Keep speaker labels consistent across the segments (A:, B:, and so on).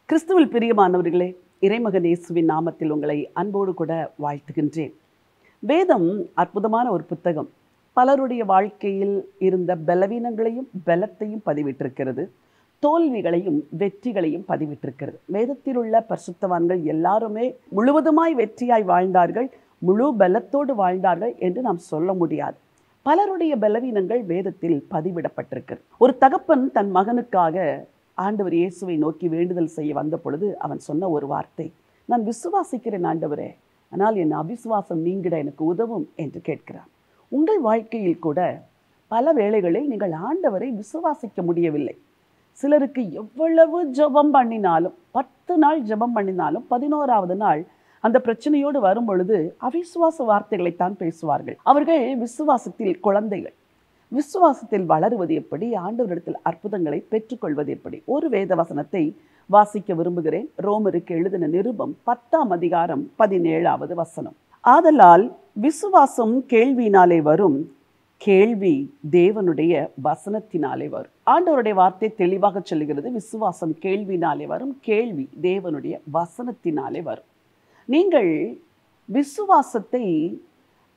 A: கிறிஸ்துவில் பிரியமானவர்களே, இறைமகன் இயேசுவின் நாமத்தில் உங்களை அன்போடு கூட வாழ்த்துகின்றேன். வேதம் அற்புதமான ஒரு புத்தகம். பலருடைய வாழ்க்கையில் இருந்த பலவீனங்களையும் பலத்தையும் பதிவிட்டிருக்கிறது. தோல்விகளையும் வெற்றிகளையும் பதிவிட்டிருக்கிறது. வேதத்தில் உள்ள பரிசுத்தவான்கள் எல்லாருமே முழுவதுமாய் வெற்றியாய் வாழ்ந்தார்கள், முழு பலத்தோடு வாழ்ந்தார்கள் என்று நாம் சொல்ல முடியாது. பலருடைய பலவீனங்கள் வேதத்தில் பதிவிடப்பட்டிருக்கிறது. ஒரு தகப்பன் தன் மகனுக்காக ஆண்டவர் இயேசுவை நோக்கி வேண்டுதல் செய்ய வந்த பொழுது அவன் சொன்ன ஒரு வார்த்தை, நான் விசுவாசிக்கிறேன் ஆண்டவரே, ஆனால் என் அவிசுவாசம் நீங்கிட எனக்கு உதவும் என்று கேட்கிறார். உங்கள் வாழ்க்கையில் கூட பல வேளைகளில் நீங்கள் ஆண்டவரை விசுவாசிக்க முடியவில்லை. சிலருக்கு எவ்வளவு ஜெபம் பண்ணினாலும், 10 நாள் ஜெபம் பண்ணினாலும் 11வது நாள் அந்த பிரச்சனையோடு வரும் பொழுது அவிசுவாச வார்த்தைகளைத்தான் பேசுவார்கள். அவர்கள் விசுவாசத்தில் குழந்தைகள். விசுவாசத்தில் வளருவது எப்படி, ஆண்டவரிடத்தில் அற்புதங்களை பெற்றுக்கொள்வது எப்படி? ஒரு வேத வசனத்தை வாசிக்க விரும்புகிறேன். ரோமருக்கு எழுதின நிருபம் 10ஆம் அதிகாரம் 17வது வசனம். ஆதலால் விசுவாசம் கேள்வியினாலே வரும், கேள்வி தேவனுடைய வசனத்தினாலே வரும். ஆண்டவருடைய வார்த்தை தெளிவாக சொல்லுகிறது, விசுவாசம் கேள்வியினாலே வரும், கேள்வி தேவனுடைய வசனத்தினாலே வரும். நீங்கள் விசுவாசத்தை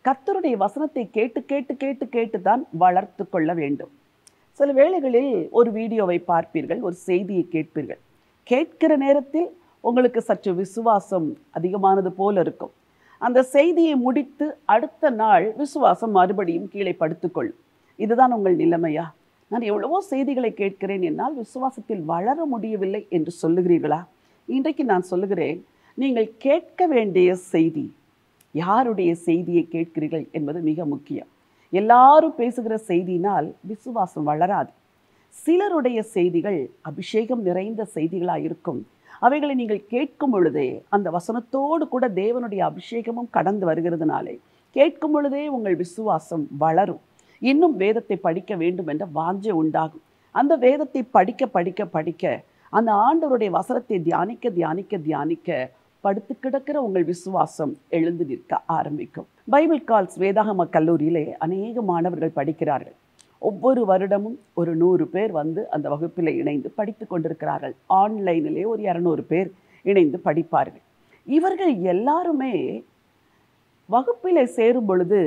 A: கர்த்தருடைய வசனத்தை கேட்டு கேட்டு கேட்டு கேட்டு தான் வளர்த்து கொள்ள வேண்டும். சில வேளைகளில் ஒரு வீடியோவை பார்ப்பீர்கள், ஒரு செய்தியை கேட்பீர்கள். கேட்கிற நேரத்தில் உங்களுக்கு சற்று விசுவாசம் அதிகமானது போல இருக்கும். அந்த செய்தியை முடித்து அடுத்த நாள் விசுவாசம் மறுபடியும் கீழே படுத்துக்கொள்ளும். இதுதான் உங்கள் நிலைமையா? நான் எவ்வளவோ செய்திகளை கேட்கிறேன், என்னால் விசுவாசத்தில் வளர முடியவில்லை என்று சொல்லுகிறீர்களா? இன்றைக்கு நான் சொல்லுகிறேன், நீங்கள் கேட்க வேண்டிய செய்தி, யாருடைய செய்தியை கேட்கிறீர்கள் என்பது மிக முக்கியம். எல்லாரும் பேசுகிற செய்தியினால் விசுவாசம் வளராது. சிலருடைய செய்திகள் அபிஷேகம் நிறைந்த செய்திகளாக இருக்கும். அவைகளை நீங்கள் கேட்கும் பொழுதே அந்த வசனத்தோடு கூட தேவனுடைய அபிஷேகமும் கடந்து வருகிறதுனாலே கேட்கும் பொழுதே உங்கள் விசுவாசம் வளரும். இன்னும் வேதத்தை படிக்க வேண்டும் என்ற வாஞ்சை உண்டாகும். அந்த வேதத்தை படிக்க படிக்க படிக்க அந்த ஆண்டவருடைய வசனத்தை தியானிக்க தியானிக்க தியானிக்க படுத்து கிடக்கிற உங்கள் விசுவாசம் எழுந்து நிற்க ஆரம்பிக்கும். பைபிள் கால்ஸ் வேதாகம கல்லூரியிலே அநேக மாணவர்கள் படிக்கிறார்கள். ஒவ்வொரு வருடமும் ஒரு 100 பேர் வந்து அந்த வகுப்பில் இணைந்து படித்து கொண்டிருக்கிறார்கள். ஆன்லைனிலே ஒரு 200 பேர் இணைந்து படிப்பார்கள். இவர்கள் எல்லாருமே வகுப்பிலே சேரும் பொழுது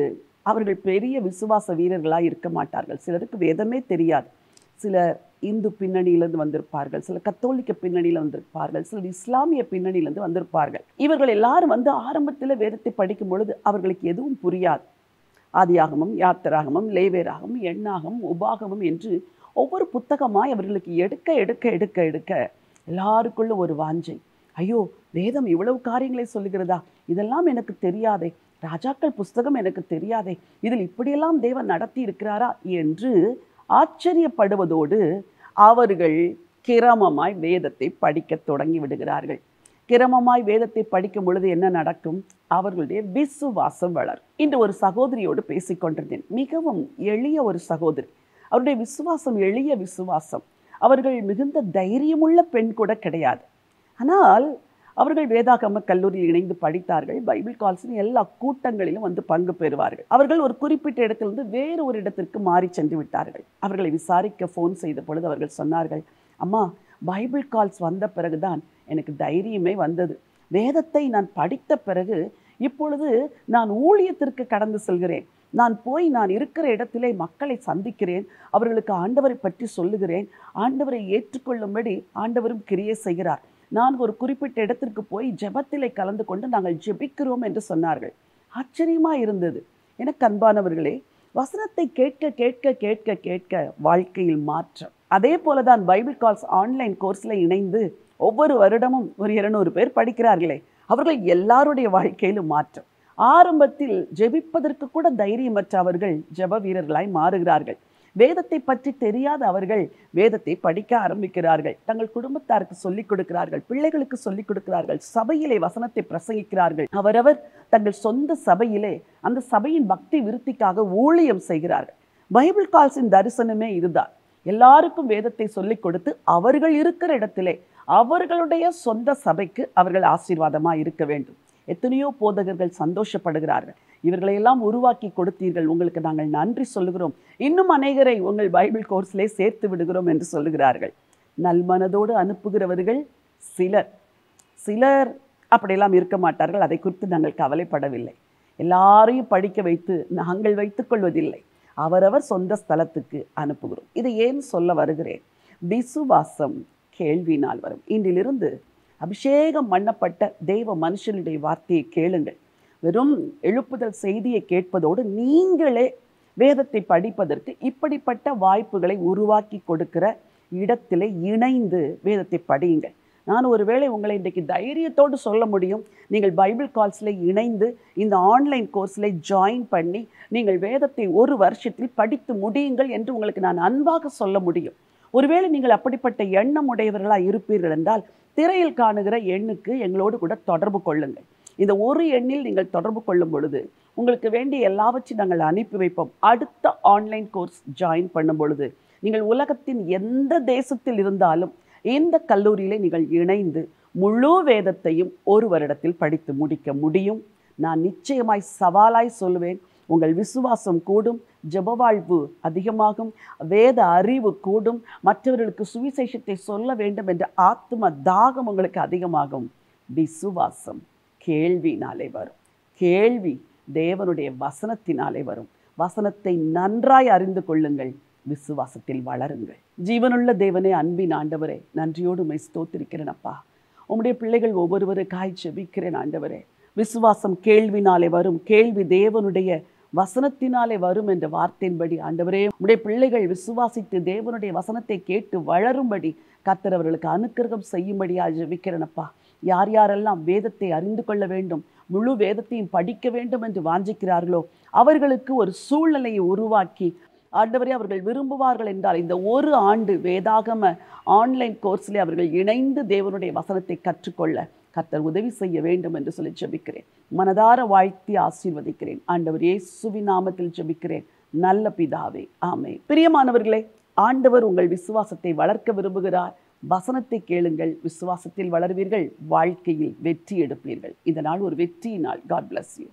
A: அவர்கள் பெரிய விசுவாச வீரர்களாக இருக்க மாட்டார்கள். சிலருக்கு வேதமே தெரியாது. சிலர் இந்து பின்னணியிலிருந்து வந்திருப்பார்கள், சில கத்தோலிக்க பின்னணியில் வந்திருப்பார்கள், சிலர் இஸ்லாமிய பின்னணியிலிருந்து வந்திருப்பார்கள். இவர்கள் எல்லாரும் வந்து ஆரம்பத்தில் வேதத்தை படிக்கும் பொழுது அவர்களுக்கு எதுவும் புரியாது. ஆதியாகமம், யாத்திராகமம், லேவியராகமம், எண்ணாகமம், உபாகமம் என்று ஒவ்வொரு புத்தகமாய் அவர்களுக்கு எடுக்க எடுக்க எடுக்க எடுக்க எல்லாருக்குள்ள ஒரு வாஞ்சை, ஐயோ வேதம் இவ்வளவு காரியங்களை சொல்லுகிறதா, இதெல்லாம் எனக்கு தெரியாதே, ராஜாக்கள் புஸ்தகம் எனக்கு தெரியாதே, இதில் இப்படியெல்லாம் தேவன் நடத்தி இருக்கிறாரா என்று ஆச்சரியப்படுவதோடு அவர்கள் கிரமமாய் வேதத்தை படிக்க தொடங்கி விடுகிறார்கள். கிரமமாய் வேதத்தை படிக்கும் பொழுது என்ன நடக்கும்? அவர்களுடைய விசுவாசம் வளரும். இன்று ஒரு சகோதரியோடு பேசிக்கொண்டிருந்தேன். மிகவும் எளிய ஒரு சகோதரி. அவருடைய விசுவாசம் எளிய விசுவாசம். அவர்கள் மிகுந்த தைரியமுள்ள பெண் கூட கிடையாது. ஆனால் அவர்கள் வேதாகம கல்லூரியில் இணைந்து படித்தார்கள். பைபிள் கால்ஸின் எல்லா கூட்டங்களிலும் வந்து பங்கு பெறுவார்கள். அவர்கள் ஒரு குறிப்பிட்ட இடத்திலிருந்து வேறு ஒரு இடத்திற்கு மாறி சென்று விட்டார்கள். அவர்களை விசாரிக்க ஃபோன் செய்த பொழுது அவர்கள் சொன்னார்கள், அம்மா, பைபிள் கால்ஸ் வந்த பிறகுதான் எனக்கு தைரியமே வந்தது. வேதத்தை நான் படித்த பிறகு இப்பொழுது நான் ஊழியத்திற்கு கடந்து செல்கிறேன். நான் போய் நான் இருக்கிற இடத்திலே மக்களை சந்திக்கிறேன், அவர்களுக்கு ஆண்டவரை பற்றி சொல்லுகிறேன், ஆண்டவரை ஏற்றுக்கொள்ளும்படி ஆண்டவரும் கிரியை செய்கிறார். நான் ஒரு குறிப்பிட்ட இடத்திற்கு போய் ஜெபத்திலே கலந்து கொண்டு நாங்கள் ஜெபிக்கிறோம் என்று சொன்னார்கள். ஆச்சரியமாக இருந்தது. எனக்கு அன்பானவர்களே, வசனத்தை கேட்க கேட்க கேட்க கேட்க வாழ்க்கையில் மாற்றம். அதே போல தான் பைபிள் கால்ஸ் ஆன்லைன் கோர்ஸில் இணைந்து ஒவ்வொரு வருடமும் ஒரு 200 பேர் படிக்கிறார்களே, அவர்கள் எல்லாருடைய வாழ்க்கையிலும் மாற்றம். ஆரம்பத்தில் ஜெபிப்பதற்கு கூட தைரியமற்ற அவர்கள் ஜெப வீரர்களாய் மாறுகிறார்கள். வேதத்தை பற்றி தெரியாத அவர்கள் வேதத்தை படிக்க ஆரம்பிக்கிறார்கள். தங்கள் குடும்பத்தாருக்கு சொல்லிக் கொடுக்கிறார்கள், பிள்ளைகளுக்கு சொல்லிக் கொடுக்கிறார்கள், சபையிலே வசனத்தை பிரசங்கிக்கிறார்கள். அவரவர் தங்கள் சொந்த சபையிலே அந்த சபையின் பக்தி விருத்திக்காக ஊழியம் செய்கிறார்கள். பைபிள் கால்ஸின் தரிசனமே இதுதான். எல்லாருக்கும் வேதத்தை சொல்லிக் கொடுத்து அவர்கள் இருக்கிற இடத்திலே அவர்களுடைய சொந்த சபைக்கு அவர்கள் ஆசீர்வாதமாக இருக்க வேண்டும். எத்தனையோ போதகர்கள் சந்தோஷப்படுகிறார்கள். இவர்களையெல்லாம் உருவாக்கி கொடுத்தீர்கள், உங்களுக்கு நாங்கள் நன்றி சொல்லுகிறோம், இன்னும் அநேகரை உங்கள் பைபிள் கோர்ஸ்லே சேர்த்து விடுகிறோம் என்று சொல்லுகிறார்கள். நல்மனதோடு அனுப்புகிறவர்கள் சிலர் சிலர் அப்படியெல்லாம் இருக்க மாட்டார்கள். அதை குறித்து நாங்கள் கவலைப்படவில்லை. எல்லாரையும் படிக்க வைத்து நாங்கள் வைத்துக்கொள்வதில்லை. அவரவர் சொந்த ஸ்தலத்துக்கு அனுப்புகிறோம். இதை ஏன் சொல்ல வருகிறேன்? விசுவாசம் கேள்வினால் வரும். இன்றிலிருந்து அபிஷேகம் பண்ணப்பட்ட தெய்வ மனுஷனுடைய வார்த்தையை கேளுங்கள். வெறும் எழுப்புதல் செய்தியை கேட்பதோடு நீங்களே வேதத்தை படிப்பதற்கு இப்படிப்பட்ட வாய்ப்புகளை உருவாக்கி கொடுக்கிற இடத்திலே இணைந்து வேதத்தை படியுங்கள். நான் ஒருவேளை உங்களை இன்றைக்கு தைரியத்தோடு சொல்ல முடியும், நீங்கள் பைபிள் கால்ஸில் இணைந்து இந்த ஆன்லைன் கோர்ஸில் ஜாயின் பண்ணி நீங்கள் வேதத்தை ஒரு வருஷத்தில் படித்து முடியுங்கள் என்று உங்களுக்கு நான் அன்பாக சொல்ல முடியும். ஒருவேளை நீங்கள் அப்படிப்பட்ட எண்ணம் உடையவர்களாக இருப்பீர்கள் என்றால் திரையில் காணுகிற எண்ணுக்கு எங்களோடு கூட தொடர்பு கொள்ளுங்கள். இந்த ஒரு எண்ணில் நீங்கள் தொடர்பு கொள்ளும் பொழுது உங்களுக்கு வேண்டிய எல்லாவற்றையும் நாங்கள் அனுப்பி வைப்போம். அடுத்த ஆன்லைன் கோர்ஸ் ஜாயின் பண்ணும் பொழுது நீங்கள் உலகத்தின் எந்த தேசத்தில் இருந்தாலும் இந்த கல்லூரியிலே நீங்கள் இணைந்து முழு வேதத்தையும் ஒரு வருடத்தில் படித்து முடிக்க முடியும். நான் நிச்சயமாய் சவாலாய் சொல்லுவேன், உங்கள் விசுவாசம் கூடும், ஜெப வாழ்வு அதிகமாகும், வேத அறிவு கூடும், மற்றவர்களுக்கு சுவிசேஷத்தை சொல்ல வேண்டும் என்ற ஆத்ம தாகம் உங்களுக்கு அதிகமாகும். விசுவாசம் கேள்வினாலே வரும். கேள்வி தேவனுடைய வசனத்தினாலே வரும். வசனத்தை நன்றாய் அறிந்து கொள்ளுங்கள், விசுவாசத்தில் வளருங்கள். ஜீவனுள்ள தேவனே, அன்பின் ஆண்டவரே, நன்றியோடு உம்மை ஸ்தோத்திரிக்கிறேன் அப்பா. உம்முடைய பிள்ளைகள் ஒவ்வொருவருக்காய் ஜெபிக்கிறேன் ஆண்டவரே. விசுவாசம் கேள்வினாலே வரும், கேள்வி தேவனுடைய வசனத்தினாலே வரும் என்ற வார்த்தையின்படி ஆண்டவரே, உம்முடைய பிள்ளைகள் விசுவாசித்து தேவனுடைய வசனத்தை கேட்டு வளரும்படி கர்த்தர் அவர்களுக்கு அனுக்கிரகம் செய்யும்படியாக ஜெபிக்கிறேனப்பா. யார் யாரெல்லாம் வேதத்தை அறிந்து கொள்ள வேண்டும், முழு வேதத்தையும் படிக்க வேண்டும் என்று வாஞ்சிக்கிறார்களோ அவர்களுக்கு ஒரு சூழ்நிலையை உருவாக்கி ஆண்டவரே, அவர்கள் விரும்புவார்கள் என்றால் இந்த ஒரு ஆண்டு வேதாகம ஆன்லைன் கோர்ஸில் அவர்கள் இணைந்து தேவனுடைய வசனத்தை கற்றுக்கொள்ள கர்த்தர் உதவி செய்ய வேண்டும் என்று சொல்லி ஜெபிக்கிறேன். மனதார வாழ்த்தி ஆசீர்வதிக்கிறேன். ஆண்டவர் இயேசுவின் நாமத்தில் ஜெபிக்கிறேன் நல்ல பிதாவே, ஆமென். பிரியமானவர்களே, ஆண்டவர் உங்கள் விசுவாசத்தை வளர்க்க விரும்புகிறார். வசனத்தை கேளுங்கள், விசுவாசத்தில் வளர்வீர்கள், வாழ்க்கையில் வெற்றி எடுப்பீர்கள். இந்த நாள் ஒரு வெற்றியினால். God bless you.